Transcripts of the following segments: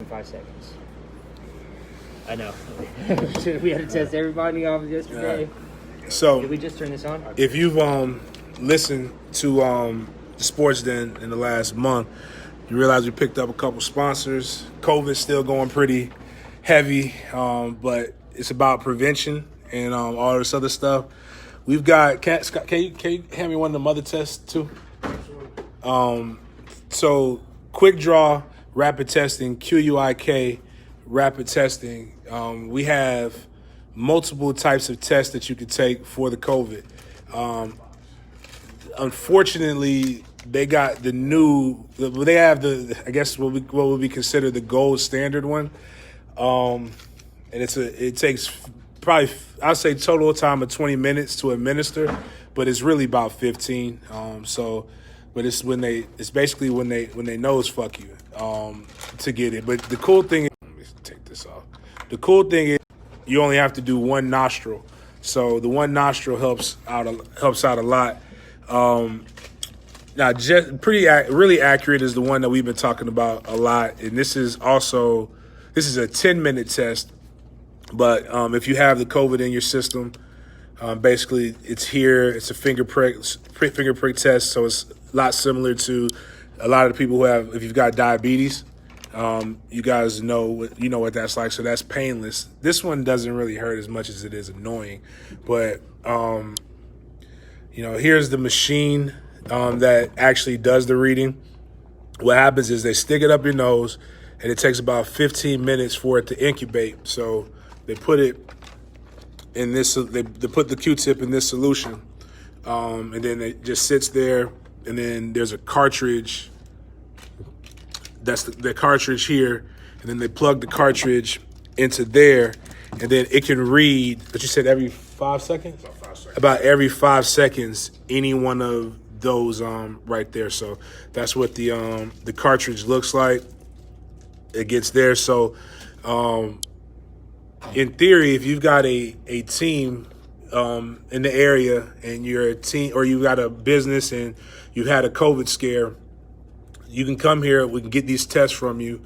5 seconds. I know. We had to test everybody off yesterday. So did we just turn this on? if you've listened to the Sports Den in the last month, you realize we picked up a couple sponsors. COVID's still going pretty heavy, but it's about prevention and all this other stuff. We've got Scott, can you hand me one of the mother tests too? So quick draw rapid testing, QUIK rapid testing. We have multiple types of tests that you could take for the COVID. Unfortunately, they got the new. They have I guess what would be considered the gold standard one, and it takes probably, I'd say, total time of 20 minutes to administer, but it's really about 15. But it's basically when they nose fuck you to get it. But the cool thing is, let me take this off. The cool thing is you only have to do one nostril, so the one nostril helps out a lot. Now, really accurate is the one that we've been talking about a lot, and this is a 10-minute test. But if you have the COVID in your system, basically it's here. It's a finger prick test, so it's a lot similar to a lot of the people who have. If you've got diabetes, you guys know what that's like. So that's painless. This one doesn't really hurt as much as it is annoying, but here's the machine that actually does the reading. What happens is they stick it up your nose, and it takes about 15 minutes for it to incubate. So they put it in this. They put the Q-tip in this solution, and then it just sits there. And then there's a cartridge. That's the cartridge here, and then they plug the cartridge into there, and then it can read. But you said every 5 seconds? About 5 seconds. About every 5 seconds, any one of those right there. So that's what the cartridge looks like. It gets there. So in theory, if you've got a team in the area, and you're a team, or you got a business and you've had a COVID scare, you can come here. We can get these tests from you.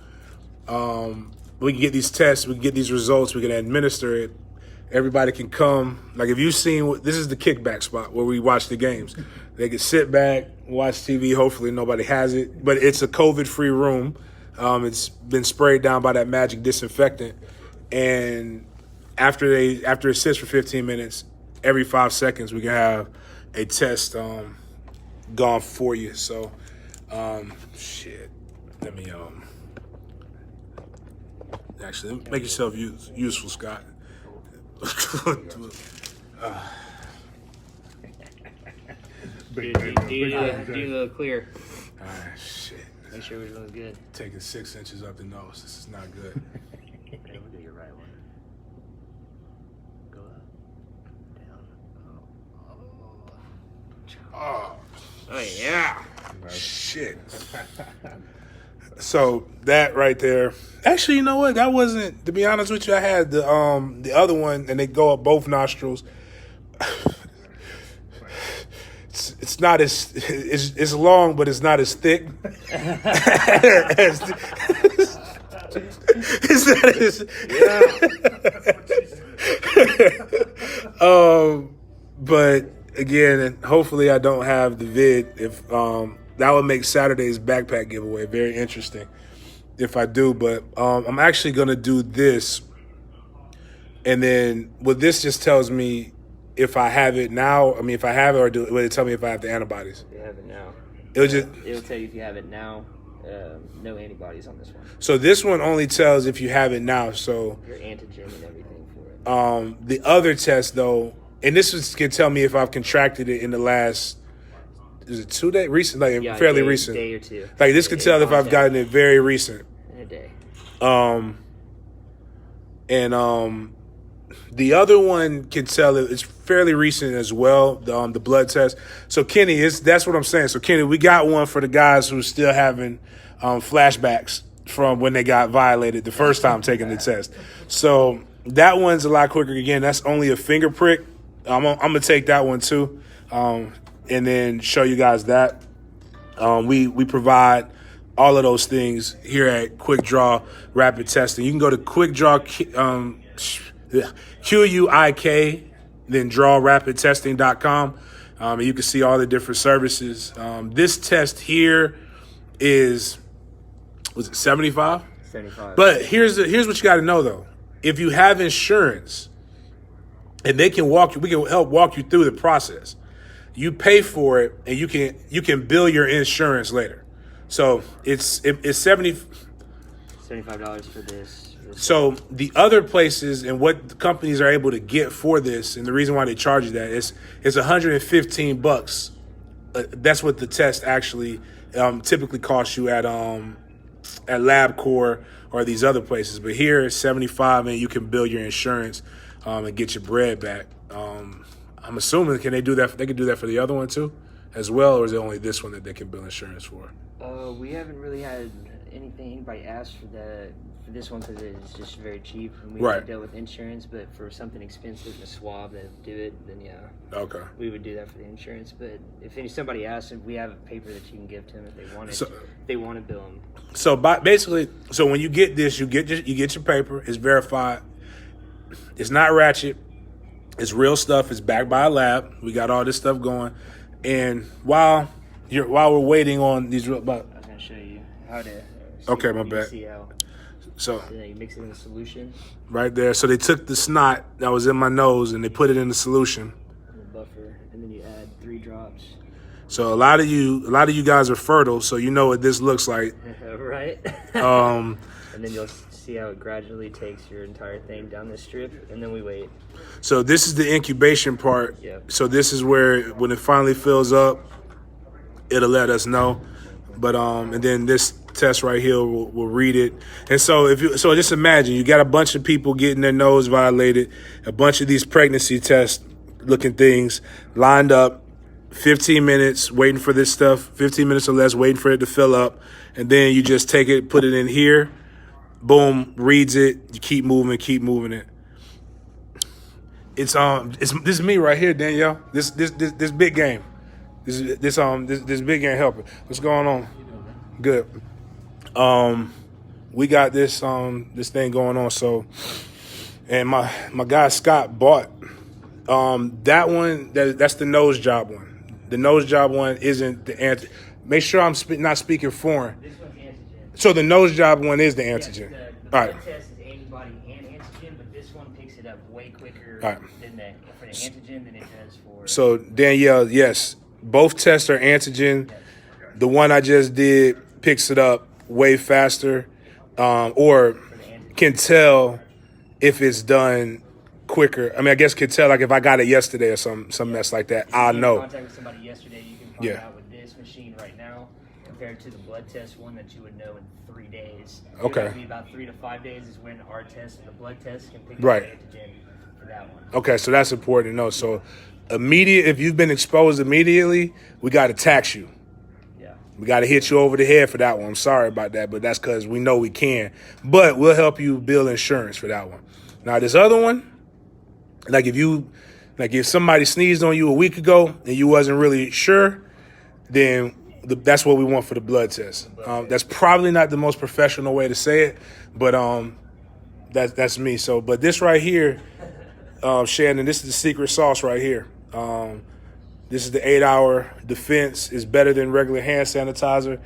We can get these tests. We can get these results. We can administer it. Everybody can come. Like, if you've seen, this is the kickback spot where we watch the games. They can sit back, watch TV. Hopefully nobody has it. But it's a COVID-free room. It's been sprayed down by that magic disinfectant. And after it sits for 15 minutes, every 5 seconds, we can have a test gone for you. So, let me actually make yourself useful, Scott. Do the clear. Shit. Make sure it looks good. Taking 6 inches up the nose. This is not good. We'll do your right one. Go up. Down. Oh yeah. shit. So that right there. Actually, you know what? That wasn't. To be honest with you, I had the other one, and they go up both nostrils. It's not as it's long, but it's not as thick. It's not as. But again, hopefully I don't have the vid. If that would make Saturday's backpack giveaway very interesting if I do. But I'm actually gonna do this, and then what this just tells me if I have it now. I mean, if I have it, or will it tell me if I have the antibodies? You have it now. It'll tell you if you have it now. No antibodies on this one. So this one only tells if you have it now. So your antigen and everything for it. The other test though, and this can tell me if I've contracted it in the last. Is it 2 days? Recent, like fairly recent. Day or two. Like this can tell if I've gotten it very recent. In a day. The other one can tell it's fairly recent as well. The blood test. So Kenny, that's what I'm saying. So Kenny, we got one for the guys who's still having flashbacks from when they got violated the first time taking the test. So that one's a lot quicker. Again, that's only a finger prick. I'm gonna take that one too, and then show you guys that. We provide all of those things here at Quick Draw Rapid Testing. You can go to Quick Draw, QUIK, then drawrapidtesting.com. And you can see all the different services. This test here was it 75? 75. But here's what you got to know though. If you have insurance, and we can help walk you through the process. You pay for it, and you can bill your insurance later. So it's $75 for this. So the other places and what the companies are able to get for this, and the reason why they charge you that is $115. That's what the test actually typically costs you at LabCorp or these other places. But here it's $75, and you can bill your insurance and get your bread back. I'm assuming they can do that for the other one too, as well, or is it only this one that they can bill insurance for? We haven't really had anybody ask for this one because it's just very cheap, and we Right. dealt with insurance. But for something expensive, a swab that do it, then yeah, Okay. we would do that for the insurance. But if somebody asks, we have a paper that you can give to them if they want it. So- if they want to bill them. So basically, when you get this, you get your paper. It's verified. It's not ratchet. It's real stuff. It's backed by a lab. We got all this stuff going. And while we're waiting on these, I was gonna show you how to. Okay, my bad. See how. So Then you mix it in the solution, right there. So they took the snot that was in my nose and they put it in the solution. the buffer, and then you add 3 drops. So a lot of you guys are fertile, so you know what this looks like. Right. Um, And then you'll see how it gradually takes your entire thing down this strip, and then we wait. so this is the incubation part. Yep. So this is where when it finally fills up, it'll let us know. But and then this test right here will read it. And so just imagine you got a bunch of people getting their nose violated, a bunch of these pregnancy test looking things lined up, 15 minutes waiting for this stuff, 15 minutes or less waiting for it to fill up, and then you just take it, put it in here, boom, reads it, you keep moving it. This is me right here, Danielle. This big game. This big game helper. What's going on? Good. We got this thing going on. So, and my guy Scott bought that one. That's the nose job one. The nose job one isn't the anti. Make sure I'm not speaking foreign. This one's antigen. So the nose job one is the antigen. The All right. blood test is antibody and antigen, but this one picks it up way quicker All right. than for the antigen than it does for. So Danielle, yes, both tests are antigen. The one I just did picks it up way faster, or can tell if it's done quicker. I mean, I guess can tell like if I got it yesterday or some mess like that. I'll You know. contact with somebody yesterday, you can find out with this machine right now compared to the blood test one that you would know in 3 days. Okay. It would be about 3 to 5 days is when our test and the blood test can pick up Right. the antigen for that one. Okay, so that's important to know. So if you've been exposed immediately, we got to tax you. Yeah. We got to hit you over the head for that one. I'm sorry about that, but that's because we know we can. But we'll help you bill insurance for that one. Now, this other one, if somebody sneezed on you a week ago and you wasn't really sure, then that's what we want for the blood test. That's probably not the most professional way to say it, but that's me. So, but this right here, Shannon, this is the secret sauce right here. This is the 8-hour defense. It's better than regular hand sanitizer.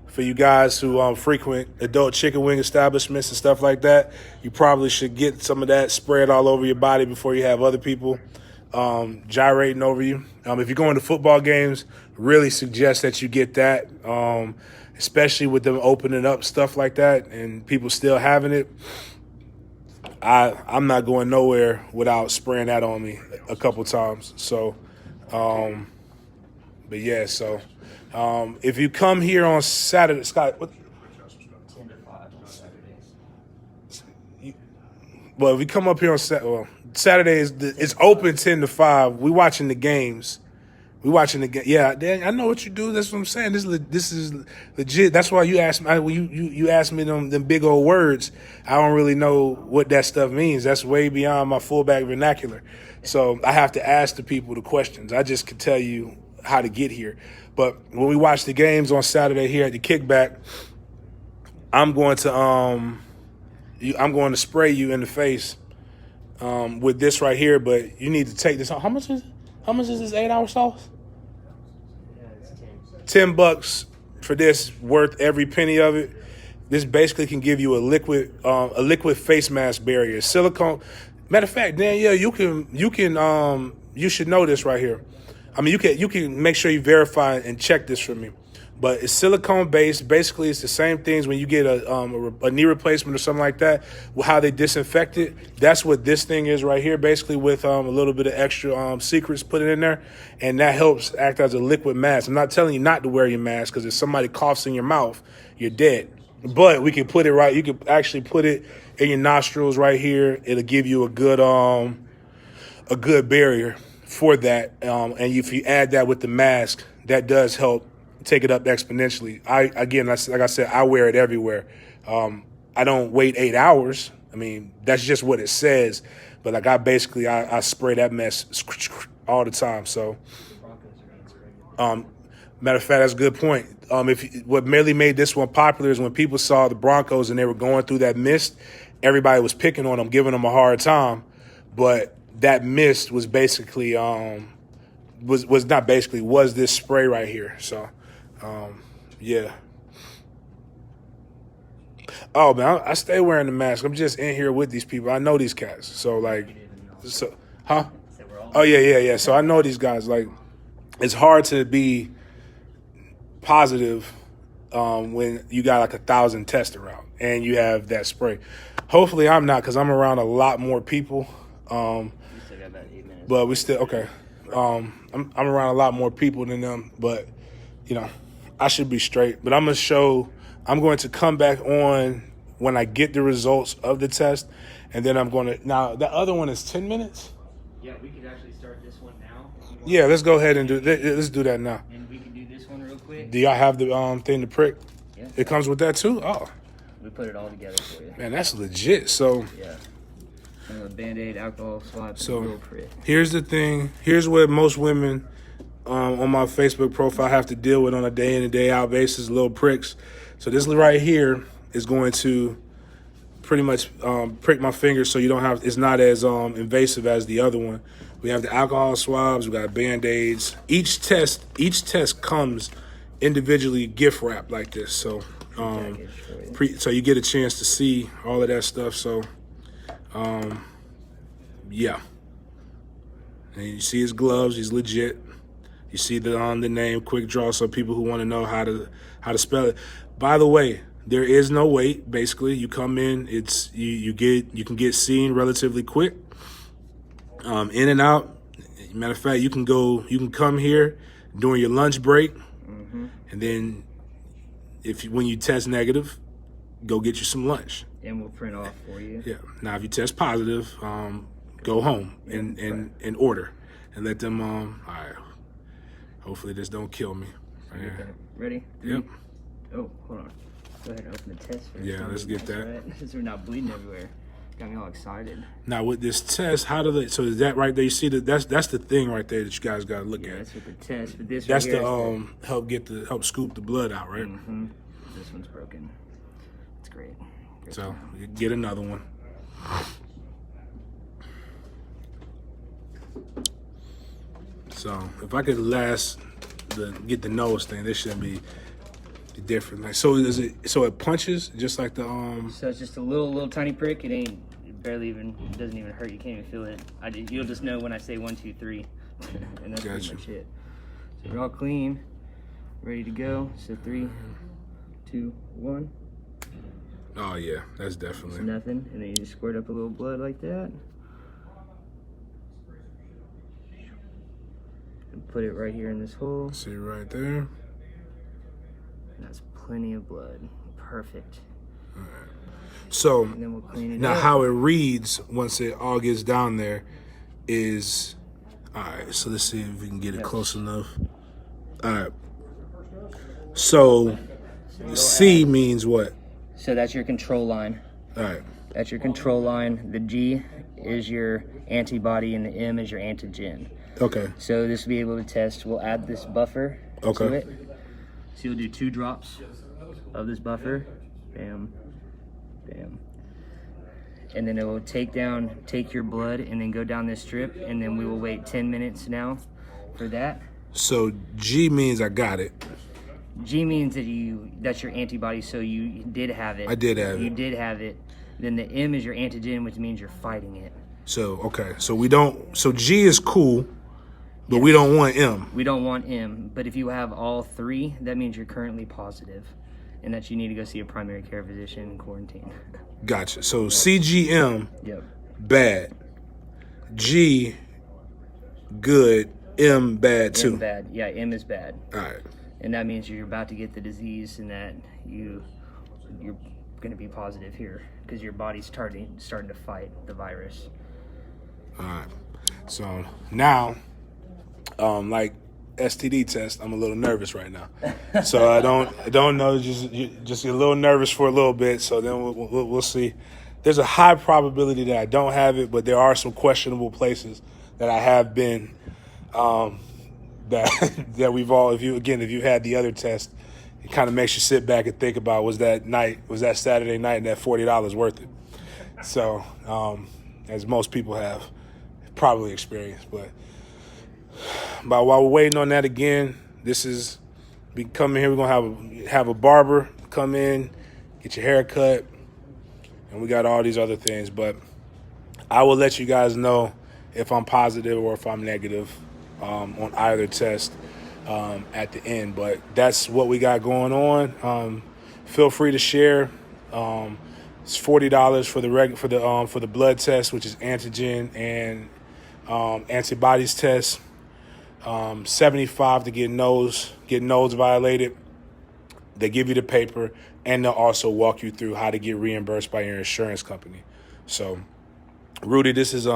For you guys who frequent adult chicken wing establishments and stuff like that, you probably should get some of that spread all over your body before you have other people gyrating over you. If you're going to football games, really suggest that you get that, especially with them opening up stuff like that and people still having it. I'm not going nowhere without spraying that on me a couple times. So, but yeah, so if you come here on Saturday, Scott, 10 to 5 on Saturdays. Well, if we come up here on Saturday, it's open 10 to 5. We watching the games. Yeah, Dan, I know what you do. That's what I'm saying. This is legit. That's why you asked me. You asked me them big old words. I don't really know what that stuff means. That's way beyond my fullback vernacular. So I have to ask the people the questions. I just can tell you how to get here. But when we watch the games on Saturday here at the Kickback, I'm going to spray you in the face with this right here. But you need to take this. How much is this 8-hour sauce? Yeah, it's $10 for this, worth every penny of it. This basically can give you a liquid face mask barrier. Silicone. Matter of fact, Danielle, you should know this right here. I mean, you can make sure you verify and check this for me. But it's silicone based. Basically, it's the same things when you get a knee replacement or something like that. How they disinfect it. That's what this thing is right here. Basically, with a little bit of extra secrets put it in there, and that helps act as a liquid mask. I'm not telling you not to wear your mask, because if somebody coughs in your mouth, you're dead. But we can put it right. You can actually put it in your nostrils right here. It'll give you a good barrier for that. And if you add that with the mask, that does help take it up exponentially. Like I said, I wear it everywhere. I don't wait 8 hours. I mean, that's just what it says. But like I spray that mess all the time. So, matter of fact, that's a good point. What really made this one popular is when people saw the Broncos and they were going through that mist, everybody was picking on them, giving them a hard time. But that mist was basically was this spray right here. So, yeah. Oh man, I stay wearing the mask. I'm just in here with these people. I know these cats. So huh? Oh yeah. So I know these guys. Like, it's hard to be positive when you got like 1,000 tests around and you have that spray. Hopefully I'm not, because I'm around a lot more people. You still got about 8 minutes. But we still okay. I'm around a lot more people than them, but I should be straight. But I'm going to come back on when I get the results of the test, and then now the other one is 10 minutes. Yeah, we could actually start this one now. Yeah, let's go ahead and let's do that now. And we can do this one real quick. Do y'all have the thing to prick? Yeah. It comes with that too? Oh. We put it all together for you. Man, that's legit. So yeah. Band-Aid, alcohol swab, so real prick. Here's the thing. Here's what most women on my Facebook profile have to deal with on a day in and day out basis, little pricks. So this right here is going to pretty much prick my finger, so you don't have. It's not as invasive as the other one. We have the alcohol swabs. We got Band-Aids. Each test comes individually gift wrapped like this. So so you get a chance to see all of that stuff. So yeah. And you see his gloves. He's legit. You see the name Quick Draw. So people who want to know how to spell it. By the way, there is no wait. Basically, you come in. You can get seen relatively quick. In and out. Matter of fact, you can come here during your lunch break, and then when you test negative, go get you some lunch. And we'll print off for you. Yeah. Now, if you test positive, go home and order, and let them. All right. Hopefully, this don't kill me. Okay. Ready? Yep. Oh, hold on. Go ahead and open the test first. Yeah, let's get that. Right? So we're not bleeding everywhere. Got me all excited. Now with this test, so is that right there? You see that's the thing right there that you guys got to look at. That's with the test. But this that's right the help scoop the blood out, right? Mm-hmm. This one's broken. It's great. So you get another one. So if I could get the nose thing, this shouldn't be different. Like, so it punches just like the So it's just a little tiny prick. It doesn't even hurt. You can't even feel it. You'll just know when I say 1, 2, 3, and that's pretty much it. So we're all clean, ready to go. So 3, 2, 1. Oh yeah, that's definitely It's nothing, and then you just squirt up a little blood like that, and put it right here in this hole. See right there. That's plenty of blood. Perfect. All right. So And then we'll clean it now up. how it reads once it all gets down there is, all right, so let's see if we can get it close enough. All right. So C means what? So that's your control line. All right. That's your control line. The G is your antibody and the M is your antigen. Okay. So this will be able to test. We'll add this buffer to it. So you'll do 2 drops of this buffer. Bam, bam. And then it will take your blood and then go down this strip, and then we will wait 10 minutes now for that. So G means I got it. G means that's your antibody, so you did have it. I did have it. You did have it. Then the M is your antigen, which means you're fighting it. So, okay. So G is cool, but we don't want M. We don't want M. But if you have all 3, that means you're currently positive, and that you need to go see a primary care physician in quarantine. Gotcha. So CGM, Yep. bad. G, good. M, bad too. M bad. Yeah, M is bad. All right. And that means you're about to get the disease, and that you're going to be positive here because your body's starting to fight the virus. All right. So now, like STD test, I'm a little nervous right now. So I don't know. Just a little nervous for a little bit. So then we'll see. There's a high probability that I don't have it, but there are some questionable places that I have been. That we've all. If you had the other test, it kind of makes you sit back and think about was that Saturday night and that $40 worth it? So as most people have probably experienced, but while we're waiting on that again, this is be coming here. We're gonna have a barber come in, get your hair cut, and we got all these other things. But I will let you guys know if I'm positive or if I'm negative on either test at the end. But that's what we got going on. Feel free to share. It's $40 for the blood test, which is antigen and antibodies test. $75 to get nose violated. They give you the paper, and they'll also walk you through how to get reimbursed by your insurance company. So, Rudy, this is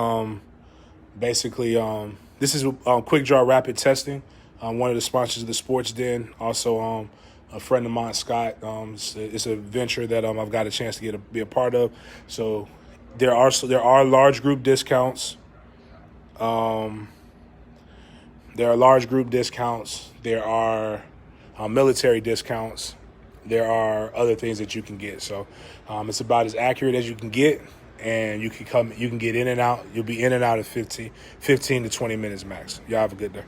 basically Quick Draw Rapid Testing. One of the sponsors of the Sports Den. Also, a friend of mine, Scott. It's a venture that I've got a chance to be a part of. So there are large group discounts. There are large group discounts. There are military discounts. There are other things that you can get. So it's about as accurate as you can get, and you can get in and out. You'll be in and out in 15 to 20 minutes max. Y'all have a good day.